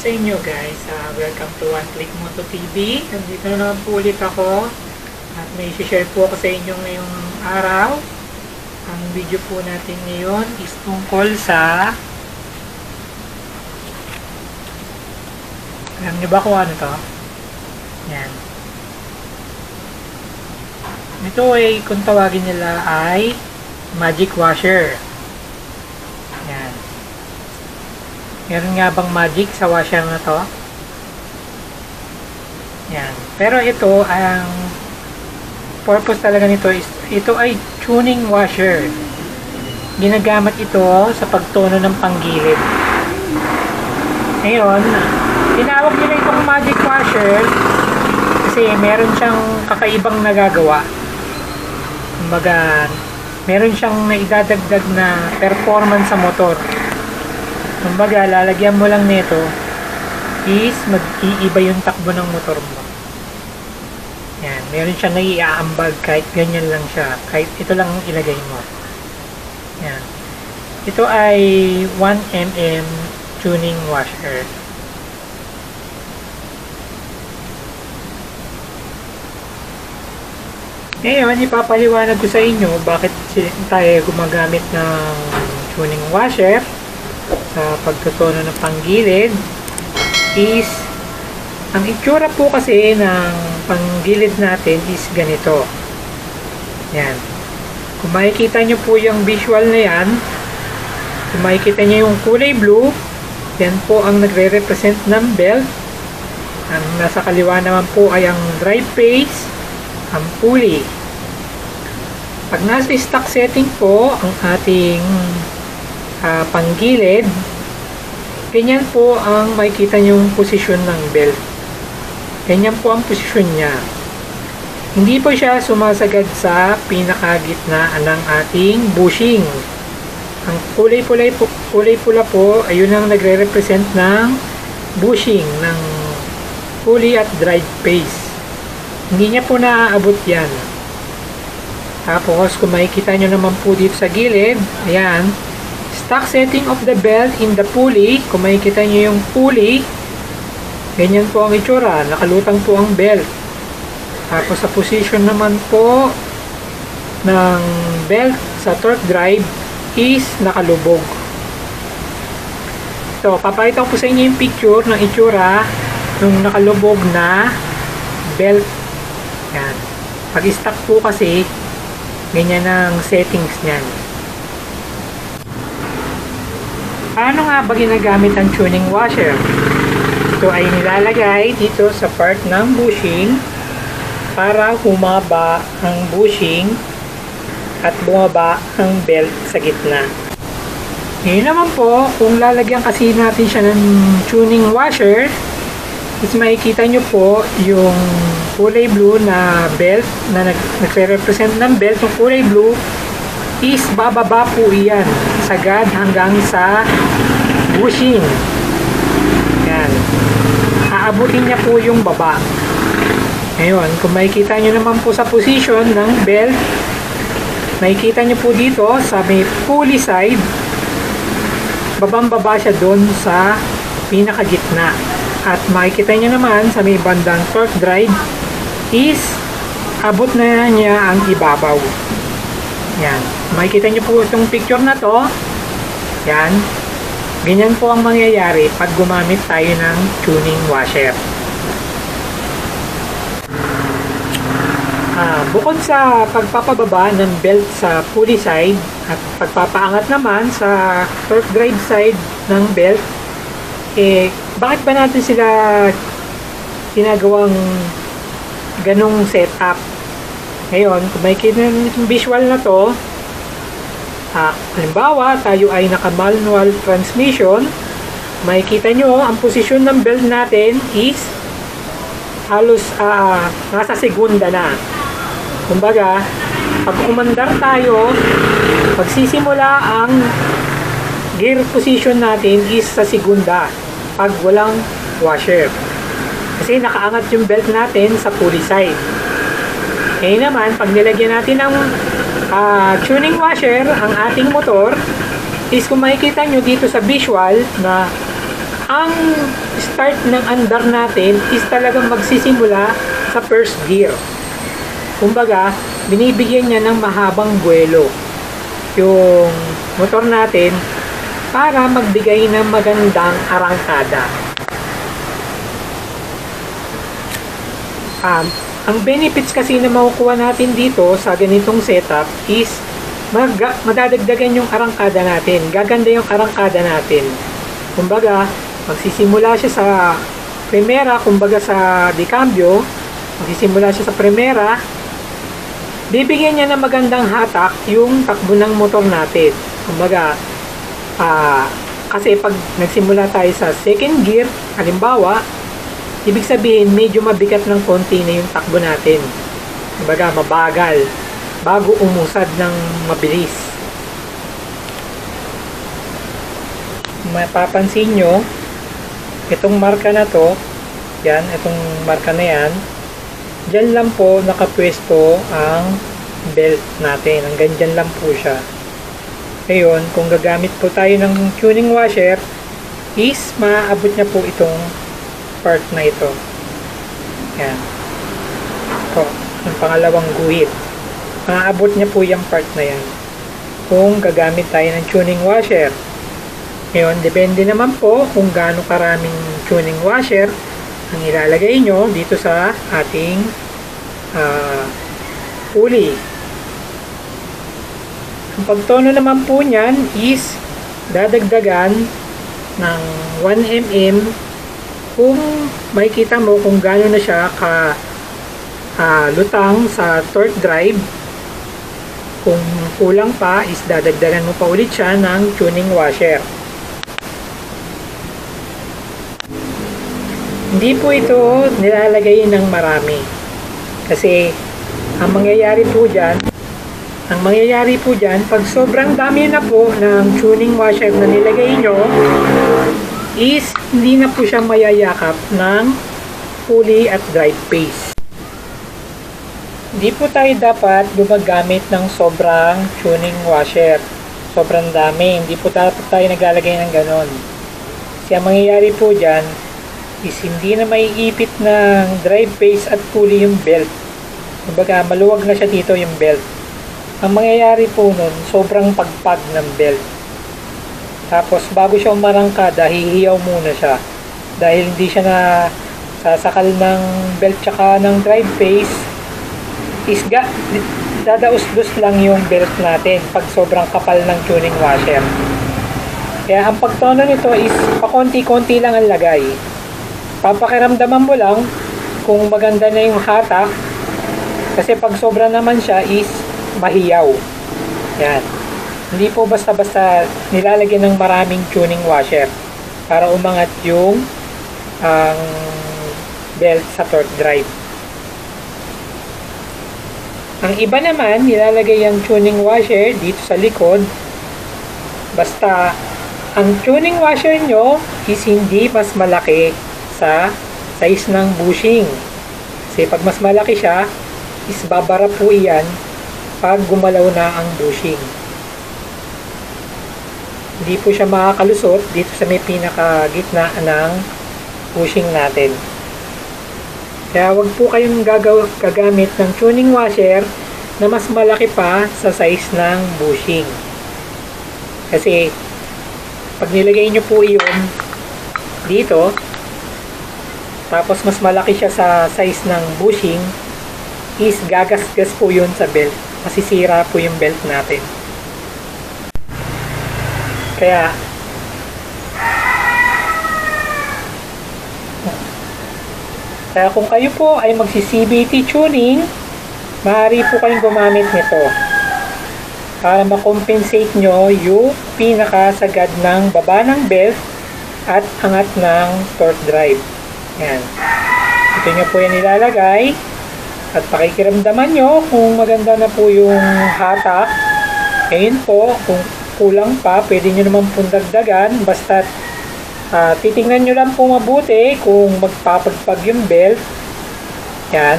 sa inyo guys. Welcome to One Click Moto TV. Nandito na naman po ulit ako at may share po ako sa inyo ngayong araw. Ang video po natin ngayon is tungkol sa, alam nyo ba kung ano to? Yan. Ito ay kung tawagin nila ay magic washer. Yan. Meron nga bang magic sa washer na to? Yan. Pero ito, ang purpose talaga nito is, ito ay tuning washer. Ginagamit ito sa pagtono ng panggilid. Ngayon, tinawag nila itong magic washer kasi meron siyang kakaibang nagagawa. Kumbaga, meron siyang naidadagdag na performance sa motor. Kumbaga, lalagyan mo lang nito is mag-iiba yung takbo ng motor mo. Yan, meron siyang naiaambag kahit ganyan lang siya. Kahit ito lang ilagay mo. Yan. Ito ay 1mm tuning washer. Ngayon, ipapaliwanag ko sa inyo bakit tayo gumagamit ng tuning washer sa pagtutono ng panggilid is ang itsura po kasi ng panggilid natin is ganito. Yan. Kung makikita nyo po yung visual na yan, kung makikita nyo yung kulay blue, yan po ang nagre-represent ng belt. Ang nasa kaliwa naman po ay ang drive phase, ang pulley. Pag nasa stock setting po ang ating panggilid, ganyan po ang makikita nyong posisyon ng belt. Ganyan po ang posisyon niya. Hindi po siya sumasagad sa pinakagitnaan ng ating bushing. Ang kulay pula po ay yun ang nagre-represent ng bushing ng pulley at drive phase. Hindi niya po naaabot yan. Tapos, kung makikita nyo naman po dito sa gilid, ayan, stock setting of the belt in the pulley. Kung makikita nyo yung pulley, ganyan po ang itsura. Nakalutang po ang belt. Tapos, sa position naman po ng belt sa torque drive is nakalubog. So, papakita ko po sa inyo yung picture ng itsura ng nakalubog na belt. Yan. Pag-stock po kasi, ganyan ang settings niyan. Paano nga ba ginagamit ang tuning washer? Ito ay nilalagay dito sa part ng bushing para humaba ang bushing at bumaba ang belt sa gitna. Ngayon naman po, kung lalagyan kasi natin siya ng tuning washer, is makikita nyo po yung kulay blue na belt na nagre-represent ng belt. Yung kulay blue is bababa po yan sagad hanggang sa bushing. Yan. Aabutin niya po yung baba. Ngayon, kung makikita nyo naman po sa position ng belt, makikita nyo po dito sa may pulley side, babang-baba siya doon sa pinakagitna. At makikita nyo naman sa may bandang torque drive is abot na niya ang ibabaw. Yan. Makikita nyo po itong picture na to. Yan. Ganyan po ang mangyayari pag gumamit tayo ng tuning washer. Bukod sa pagpapababa ng belt sa pulley side at pagpapaangat naman sa torque drive side ng belt, bakit ba natin sila ginagawang ganong setup? Ngayon, kung makikita yung visual na to, halimbawa, tayo ay naka-manual transmission, makikita nyo, ang posisyon ng belt natin is halos nasa segunda na. Kumbaga, pag umandar tayo, pagsisimula ang gear position natin is sa segunda pag walang washer. Kasi nakaangat yung belt natin sa pulley side. Ngayon naman, pag nilagyan natin ng tuning washer ang ating motor, is kung makikita nyo dito sa visual na ang start ng andar natin is talagang magsisimula sa first gear. Kumbaga, binibigyan niya ng mahabang buwelo yung motor natin para magbigay ng magandang arangkada. Ang benefits kasi na makukuha natin dito sa ganitong setup is madadagdagan yung arangkada natin. Gaganda yung arangkada natin. Kumbaga, magsisimula siya sa primera, kumbaga sa decambio, magsisimula siya sa primera, bibigyan niya ng magandang hatak yung takbo ng motor natin. Kumbaga, kasi pag nagsimula tayo sa second gear, halimbawa, ibig sabihin medyo mabigat ng konti na yung takbo natin. Kumbaga, mabagal bago umusad ng mabilis. Mapapansin nyo, itong marka na to, yan, itong marka na yan, dyan lang po nakapwesto ang belt natin. Hanggang dyan lang po siya. Ngayon, kung gagamit po tayo ng tuning washer, is maaabot niya po itong part na ito. Yan. Ito, yung pangalawang guhit. Maaabot niya po yung part na yan. Kung gagamit tayo ng tuning washer. Ngayon, depende naman po kung gaano karaming tuning washer ang ilalagay nyo dito sa ating pulley. Ang pagtono naman po niyan is dadagdagan ng 1 mm kung makikita mo kung gaano na siya lutang sa torque drive. Kung kulang pa is dadagdagan mo pa ulit siya ng tuning washer. Hindi po ito nilalagay ng marami. Kasi ang mangyayari po dyan, pag sobrang dami na po ng tuning washer na nilagay nyo, is hindi na po siya mayayakap ng pulley at drive phase. Hindi po tayo dapat gumagamit ng sobrang tuning washer. Sobrang dami. Hindi po dapat tayo naglalagay ng ganon. Kasi ang mangyayari po dyan, is hindi na may ipit ng drive phase at pulley yung belt. Kumbaga, maluwag na siya dito yung belt. Ang mangyayari po nun, sobrang pagpag ng belt. Tapos, bago siya umarangkada, hihiyaw muna siya. Dahil hindi siya na sasakal ng belt tsaka ng drive phase, is dadaus-dus lang yung belt natin pag sobrang kapal ng tuning washer. Kaya, ang pagtono nito is pakonti-konti lang ang lagay. Papakiramdaman mo lang kung maganda na yung hatak, kasi pag sobra naman siya is mahiyaw. Yan. Hindi po basta-basta nilalagyan ng maraming tuning washer para umangat yung belt sa torque drive. Ang iba naman, nilalagay yung tuning washer dito sa likod. Basta ang tuning washer nyo is hindi mas malaki sa size ng bushing. Kasi pag mas malaki siya, is babara po iyan pag gumalaw na ang bushing. Hindi po siya makakalusot dito sa may pinakagitna ng bushing natin. Kaya wag po kayong gagamit ng tuning washer na mas malaki pa sa size ng bushing. Kasi pag nilagay nyo po iyon dito, tapos mas malaki siya sa size ng bushing, is gagasgas po yun sa belt. Masisira po yung belt natin. Kaya kung kayo po ay magsi-CVT tuning, maaari po kayong gumamit nito para makompensate nyo yung pinakasagad ng baba ng belt at angat ng torque drive. Yan. Ito nyo po yan ilalagay at pakikiramdaman nyo kung maganda na po yung hatak. Ngayon po, kung kulang pa, pwede nyo naman pong dagdagan. Basta titingnan nyo lang po mabuti kung magpapagpag yung belt. Yan.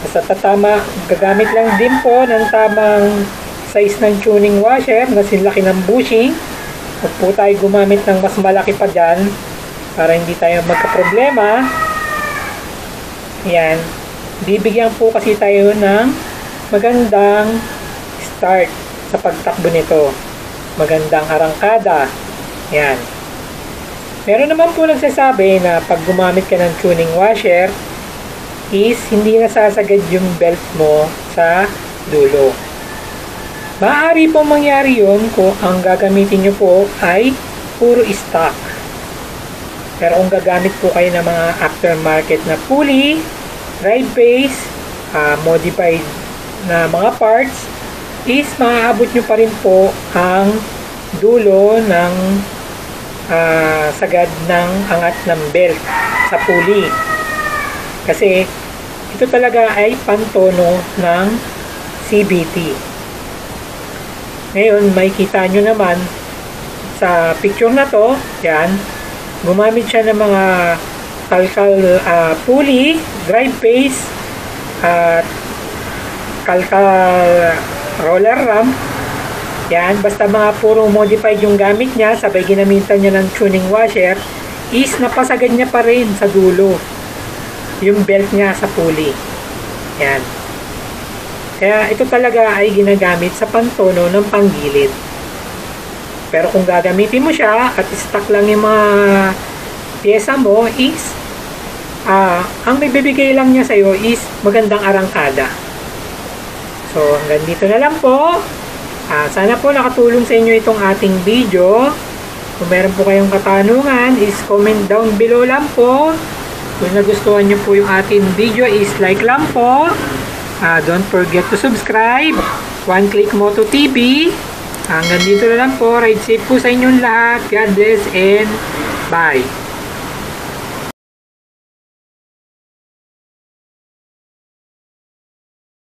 Basta tatama, gagamit lang din po ng tamang size ng tuning washer na sinlaki ng bushing. Huwag po tayo gumamit ng mas malaki pa dyan para hindi tayo magka-problema. Yan. Bibigyan po kasi tayo ng magandang start sa pagtakbo nito. Magandang arangkada. Yan. Meron naman po nagsasabi na pag gumamit ka ng tuning washer is hindi nasasagad yung belt mo sa dulo. Maaari pong mangyari yun kung ang gagamitin nyo po ay puro stock. Pero kung gagamit po kayo ng mga aftermarket na pulley, drive base, modified na mga parts, is maaabot nyo pa rin po ang dulo ng sagad ng angat ng belt sa pulley. Kasi ito talaga ay pantono ng CVT. Ngayon, makikita nyo naman sa picture na to, yan, gumamit siya ng mga kalkal pulley, drive base, at kalkal roller ramp. Yan, basta mga puro modified yung gamit niya, sabay ginamitan niya ng tuning washer, is napasagad niya pa rin sa dulo yung belt niya sa pulley. Yan. Kaya ito talaga ay ginagamit sa pantono ng panggilid. Pero kung gagamitin mo siya at stock lang yung mga pyesa mo is ang may bibigay lang niya sa'yo is magandang arangkada. So hanggang dito na lang po. Sana po nakatulong sa inyo itong ating video. Kung meron po kayong katanungan is comment down below lang po. Kung nagustuhan nyo po yung ating video is like lang po. Don't forget to subscribe. One Click Moto TV. Hanggang dito na lang po. Ride safe po sa inyong lahat. God bless and bye.